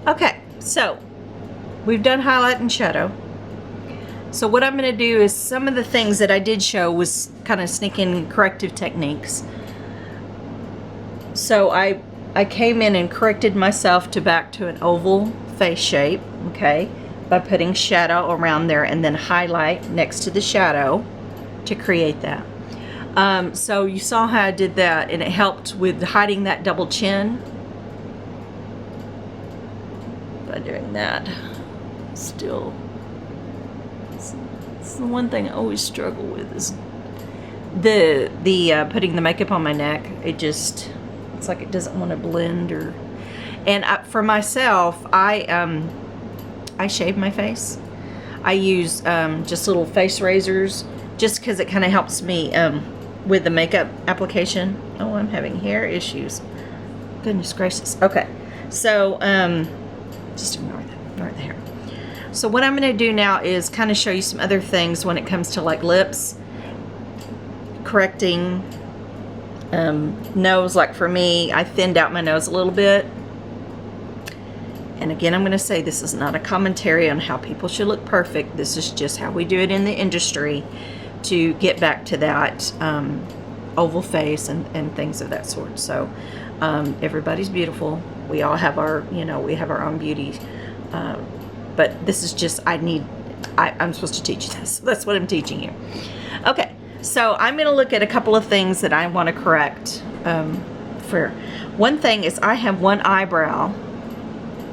Okay, so we've done highlight and shadow. So what I'm going to do is some of the things that I did show was kind of sneak in corrective techniques. So I came in and corrected myself back to an oval face shape, okay, by putting shadow around there and then highlight next to the shadow to create that. So you saw how I did that, and it helped with hiding that double chin by doing that. Still, it's the one thing I always struggle with is the putting the makeup on my neck. It's like it doesn't want to blend. For myself, I shave my face. I use just little face razors just because it kind of helps me with the makeup application. Oh, I'm having hair issues. Goodness gracious. Okay, so just ignore the hair. So what I'm going to do now is kind of show you some other things when it comes to like lips, correcting nose. Like for me, I thinned out my nose a little bit. And again, I'm going to say this is not a commentary on how people should look perfect. This is just how we do it in the industry to get back to that oval face and things of that sort. So everybody's beautiful. We all have our, we have our own beauty. But this is just, I'm supposed to teach you this. So that's what I'm teaching you. Okay, so I'm going to look at a couple of things that I want to correct. For one thing is I have one eyebrow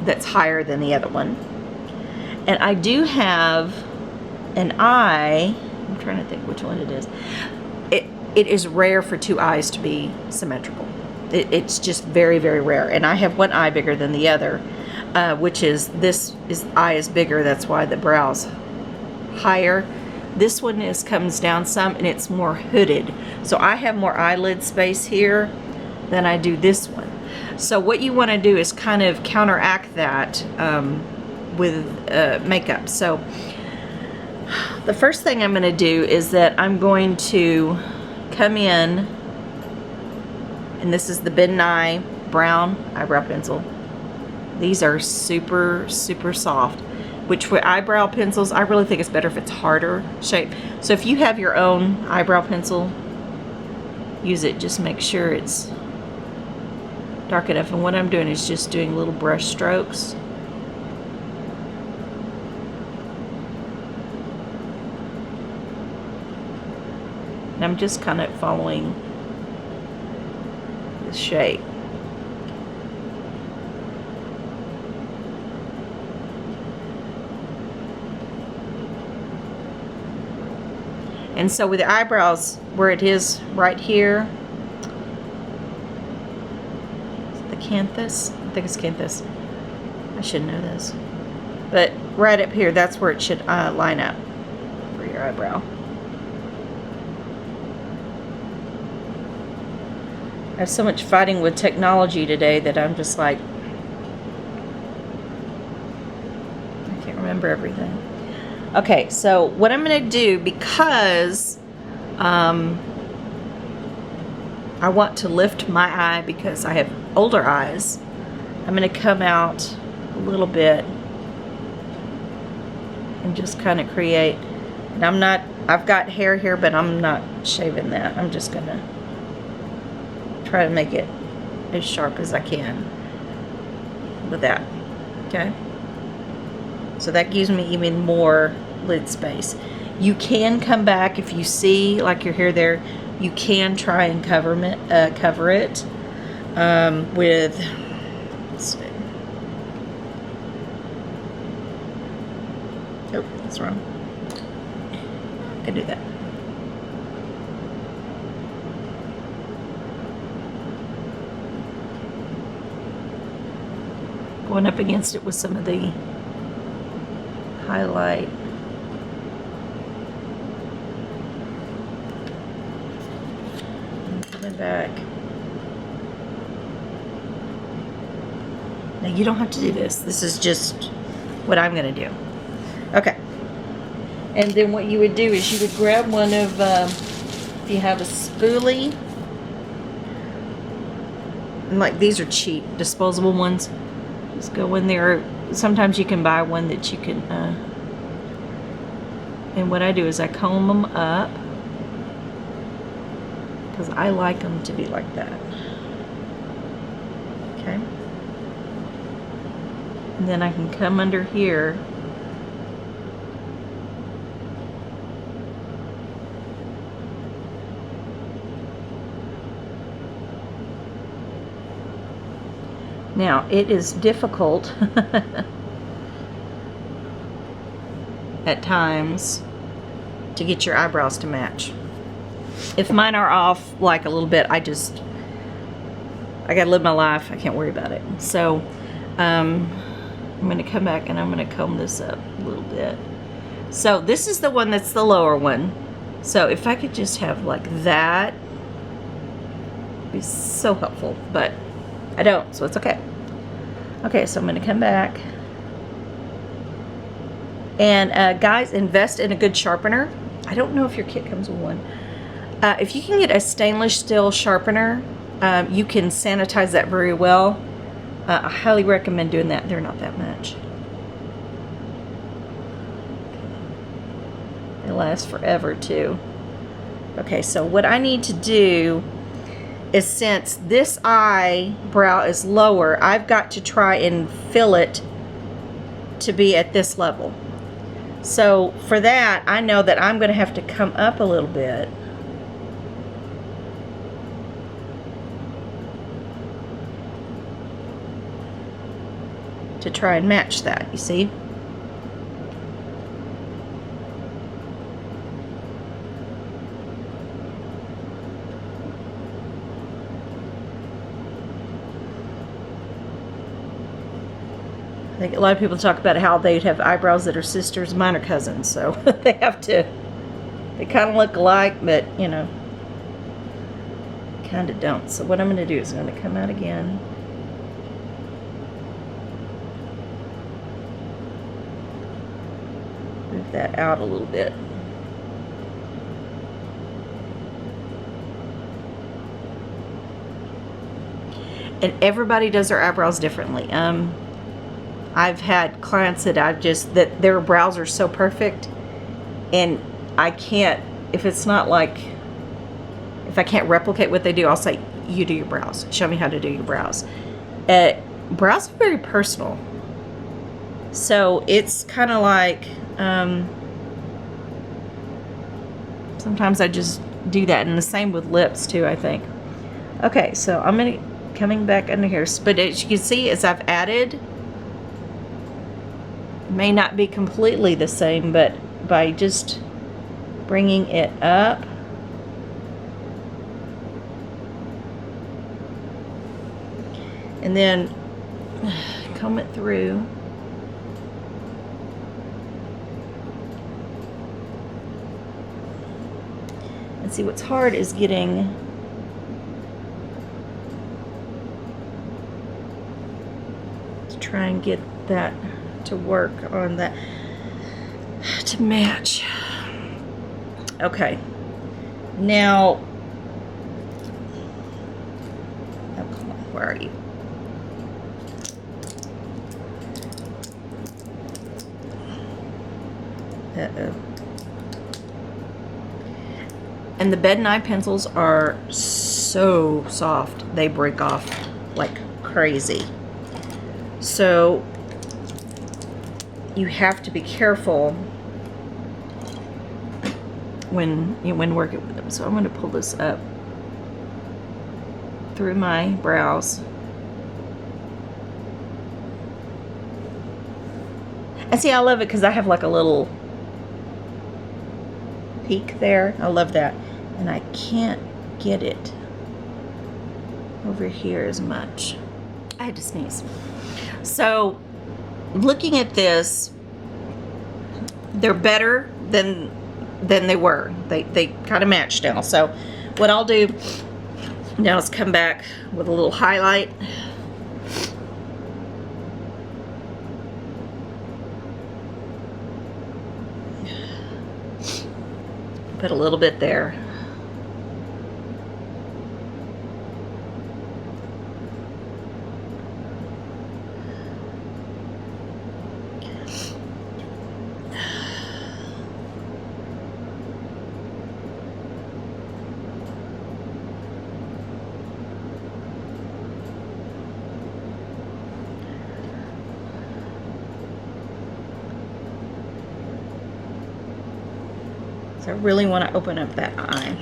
that's higher than the other one. And I do have an eye, I'm trying to think which one it is. It is rare for two eyes to be symmetrical. It's just very, very rare. And I have one eye bigger than the other. Which is eye is bigger, that's why the brow's higher. This one comes down some and it's more hooded. So I have more eyelid space here than I do this one. So what you want to do is kind of counteract that with makeup. So the first thing I'm going to do is that I'm going to come in, and this is the Ben Nye brown eyebrow pencil. These are super, super soft, which with eyebrow pencils, I really think it's better if it's harder shape. So if you have your own eyebrow pencil, use it. Just make sure it's dark enough. And what I'm doing is just doing little brush strokes. And I'm just kind of following the shape. And so with the eyebrows, where it is right here, is it the canthus? I think it's canthus. I should know this. But right up here, that's where it should line up for your eyebrow. I have so much fighting with technology today that I'm just like, I can't remember everything. Okay, so what I'm going to do, because I want to lift my eye because I have older eyes, I'm going to come out a little bit and just kind of create. And I've got hair here, but I'm not shaving that. I'm just going to try to make it as sharp as I can with that. Okay? So that gives me even more lid space. You can come back if you see like your hair there. You can try and cover it with. Let's see. Oh, that's wrong. I can do that. Going up against it with some of the highlight. Coming back. Now you don't have to do this. This is just what I'm going to do. Okay. And then what you would do is you would grab one of, if you have a spoolie, and like these are cheap, disposable ones. Just go in there. Sometimes you can buy one that you can, and what I do is I comb them up because I like them to be like that. Okay. And then I can come under here now. It is difficult at times to get your eyebrows to match. If mine are off like a little bit, I gotta live my life. I can't worry about it. So I'm gonna come back and I'm gonna comb this up a little bit. So this is the one that's the lower one. So if I could just have like that, it'd be so helpful, but I don't, so it's okay. Okay, so I'm gonna come back. And guys, invest in a good sharpener. I don't know if your kit comes with one. If you can get a stainless steel sharpener, you can sanitize that very well. I highly recommend doing that. They're not that much. They last forever too. Okay, so what I need to do is, since this eyebrow is lower, I've got to try and fill it to be at this level. So for that, I know that I'm going to have to come up a little bit. To try and match that, you see? I think a lot of people talk about how they'd have eyebrows that are sisters. Mine are cousins, so they kind of look alike, but you know, kind of don't. So what I'm going to do is I'm going to come out again. Move that out a little bit. And everybody does their eyebrows differently. I've had clients that their brows are so perfect, and I can't, if I can't replicate what they do, I'll say, you do your brows. Show me how to do your brows. Brows are very personal. So it's kind of like, sometimes I just do that, and the same with lips too, I think. Okay, so I'm coming back under here, but as you can see, as I've added, may not be completely the same, but by just bringing it up, and then comb it through. And see, what's hard is getting to try and get that to work on that to match. Okay, now, oh, come on, where are you? Uh-oh. And the bed and eye pencils are so soft, they break off like crazy. So you have to be careful when working with them. So I'm going to pull this up through my brows. And see, I love it because I have like a little peak there. I love that. And I can't get it over here as much. I had to sneeze. So looking at this, they're better than they were. They kind of match now. So what I'll do now is come back with a little highlight. Put a little bit there. So I really want to open up that eye.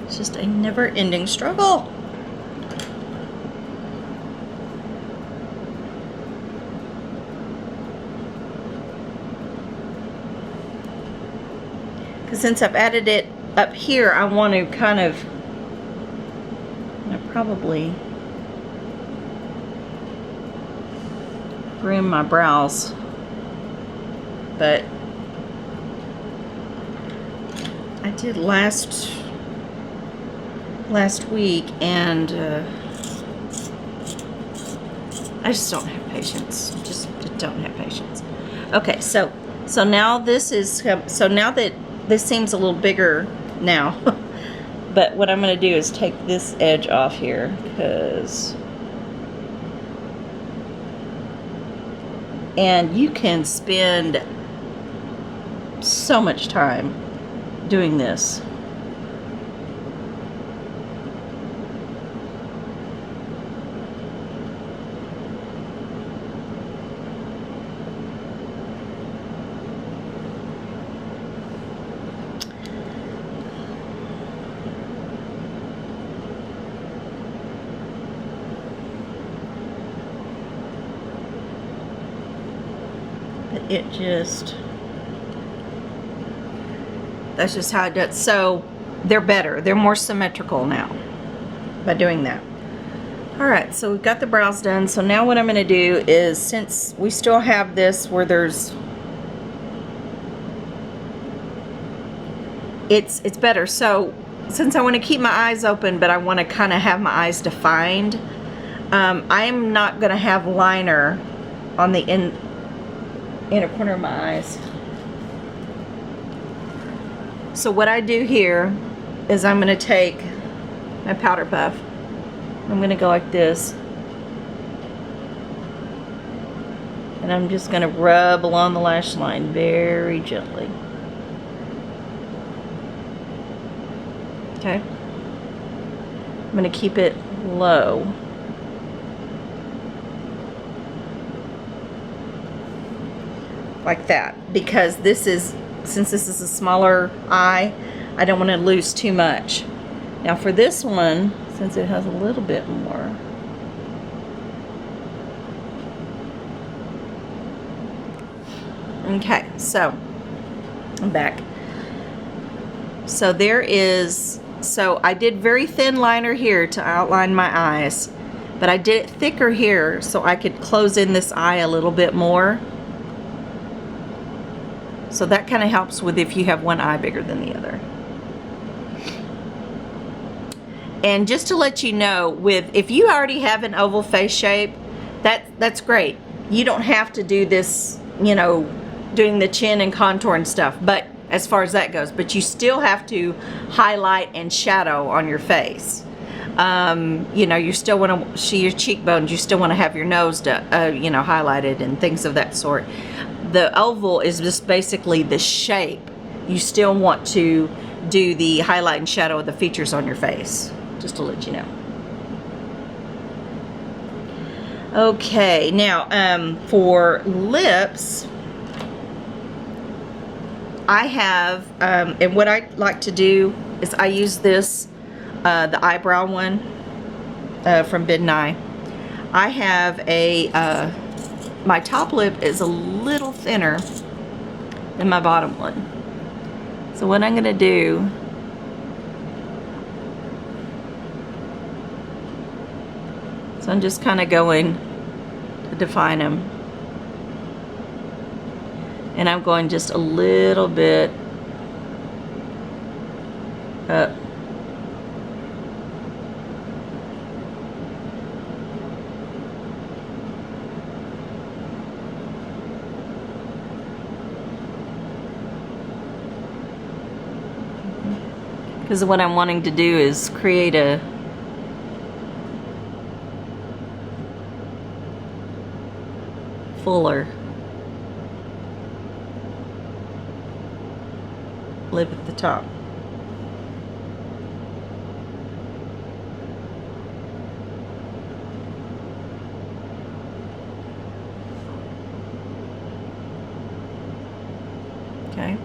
It's just a never-ending struggle. Because since I've added it up here, I want to kind of, probably groom my brows, but I did last week, and I just don't have patience. Just don't have patience. Okay, so now this is, so now that this seems a little bigger now, but what I'm going to do is take this edge off here, because, and you can spend so much time doing this. It just, that's just how it does. So they're better, they're more symmetrical now by doing that. All right, so we've got the brows done. So now what I'm going to do is, since we still have this where there's, it's better. So since I want to keep my eyes open, but I want to kind of have my eyes defined, I'm not going to have liner on the inner corner of my eyes. So what I do here is I'm going to take my powder puff. I'm going to go like this, and I'm just going to rub along the lash line very gently. Okay, I'm going to keep it low. Like that, because this is, since this is a smaller eye, I don't want to lose too much. Now for this one, since it has a little bit more, okay, so I'm back. So there is, so I did very thin liner here to outline my eyes, but I did it thicker here so I could close in this eye a little bit more. So that kind of helps with if you have one eye bigger than the other. And just to let you know, with, if you already have an oval face shape, that's great. You don't have to do this, you know, doing the chin and contour and stuff, but as far as that goes, but you still have to highlight and shadow on your face. You know, you still want to see your cheekbones, you still want to have your nose, you know, highlighted and things of that sort. The oval is just basically the shape. You still want to do the highlight and shadow of the features on your face, just to let you know. Okay, now for lips, I have, and what I like to do is I use this, the eyebrow one from Bid Nye. I have a, my top lip is a little thinner than my bottom one. So what I'm going to do, so I'm just kind of going to define them. And I'm going just a little bit up. Because what I'm wanting to do is create a fuller lip at the top. Okay.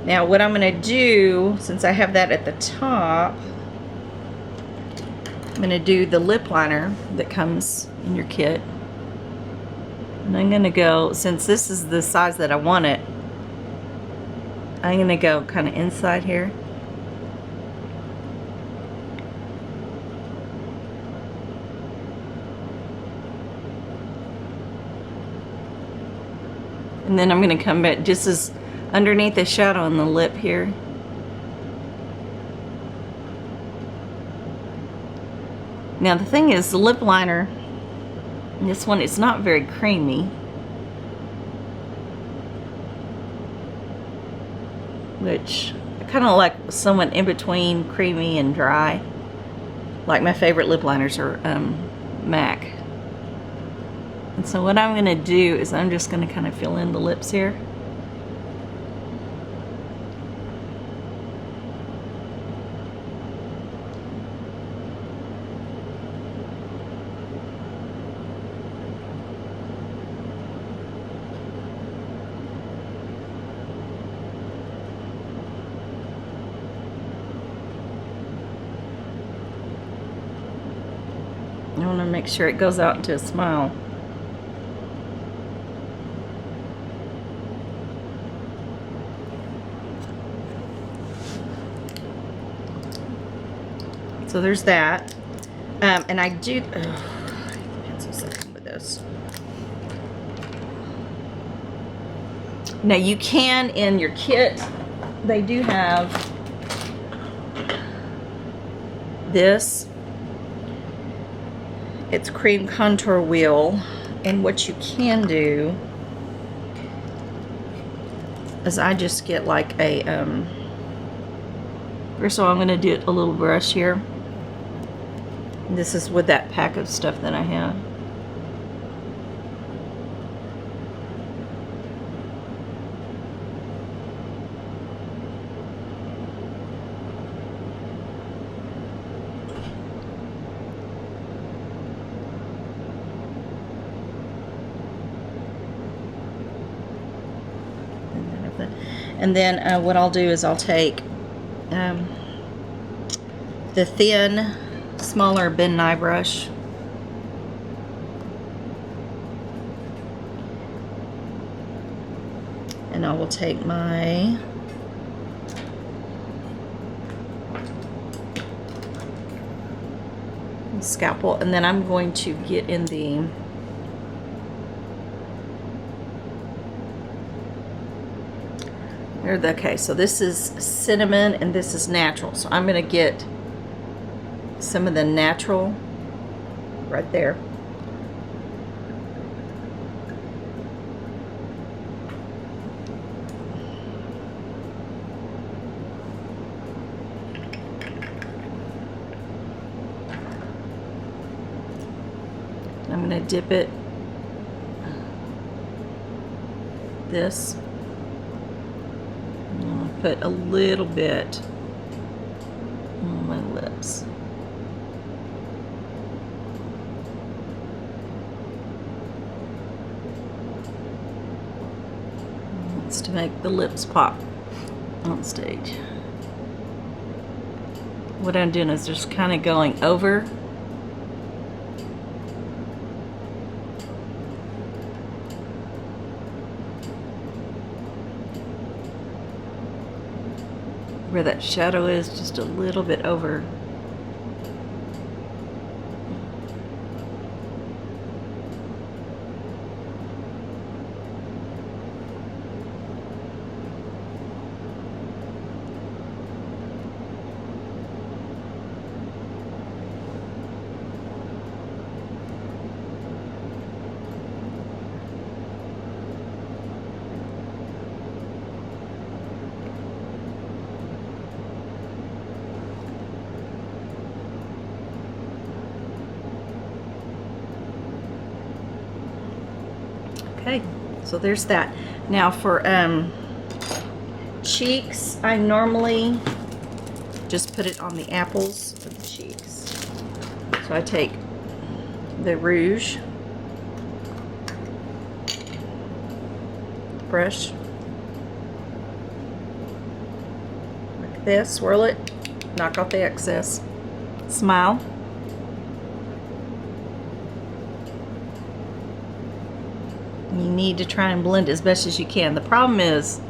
Now what I'm going to do, since I have that at the top, I'm going to do the lip liner that comes in your kit. And I'm going to go, since this is the size that I want it, I'm going to go kind of inside here. And then I'm going to come back just as underneath the shadow on the lip here. Now the thing is, the lip liner, this one, it's not very creamy. Which I kind of like someone in between creamy and dry. Like my favorite lip liners are MAC. And so what I'm going to do is I'm just going to kind of fill in the lips here. I want to make sure it goes out into a smile. So there's that. And I do, pencil second with this. Now you can, in your kit, they do have this. It's cream contour wheel, and what you can do is I just get like a first of all, I'm going to do a little brush here. This is with that pack of stuff that I have. And then what I'll do is I'll take the thin, smaller Ben Nye brush, and I will take my scalpel, and then I'm going to get in the okay, so this is cinnamon and this is natural. So I'm going to get some of the natural right there. I'm going to dip it this. Put a little bit on my lips. It's to make the lips pop on stage. What I'm doing is just kind of going over where that shadow is, just a little bit over. Okay, so there's that. Now for cheeks, I normally just put it on the apples of the cheeks. So I take the rouge brush like this, swirl it, knock off the excess, smile. You need to try and blend as best as you can. The problem is,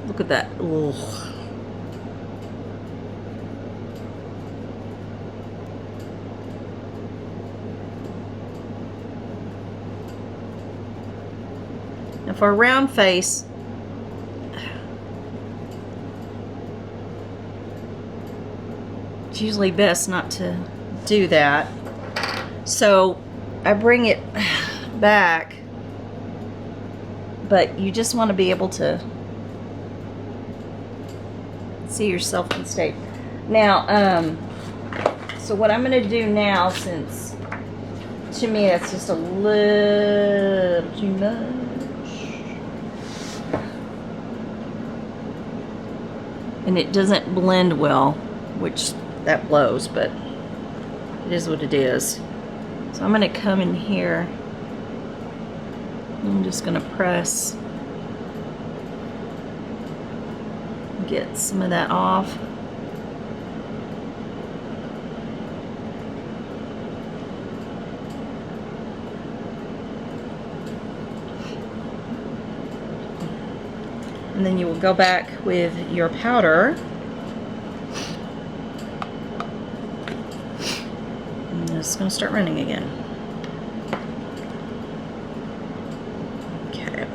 look at that. Ugh. Now for a round face, it's usually best not to do that. So I bring it back, but you just want to be able to see yourself in state. Now, so what I'm going to do now, since to me that's just a little too much, and it doesn't blend well, which that blows, but it is what it is. So I'm going to come in here. I'm just going to press, get some of that off. And then you will go back with your powder. And it's going to start running again. Okay.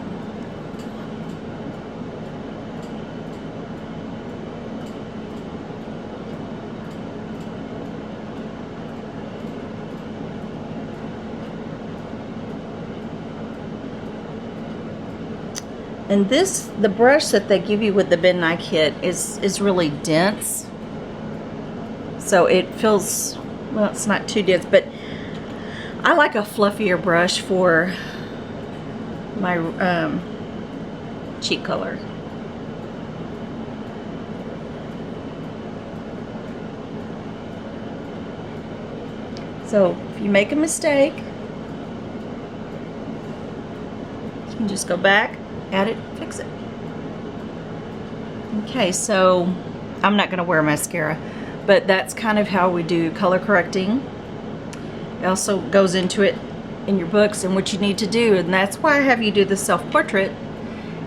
And this, the brush that they give you with the Midnight kit is really dense. So it feels, well, it's not too dense, but I like a fluffier brush for my cheek color. So if you make a mistake, you can just go back, add it, fix it. Okay, so I'm not going to wear mascara, but that's kind of how we do color correcting. It also goes into it in your books and what you need to do, and that's why I have you do the self-portrait,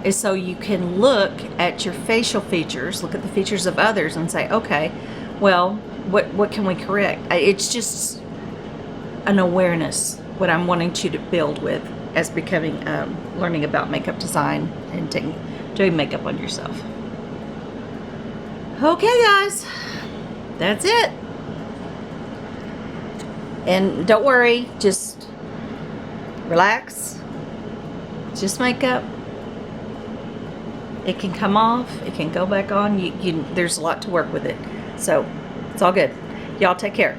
is so you can look at your facial features, look at the features of others and say, okay, well, what can we correct? It's just an awareness, what I'm wanting you to build with as becoming, learning about makeup design and doing makeup on yourself. Okay, guys, that's it. And don't worry, just relax. It's just makeup. It can come off, it can go back on. There's a lot to work with it. So it's all good. Y'all take care.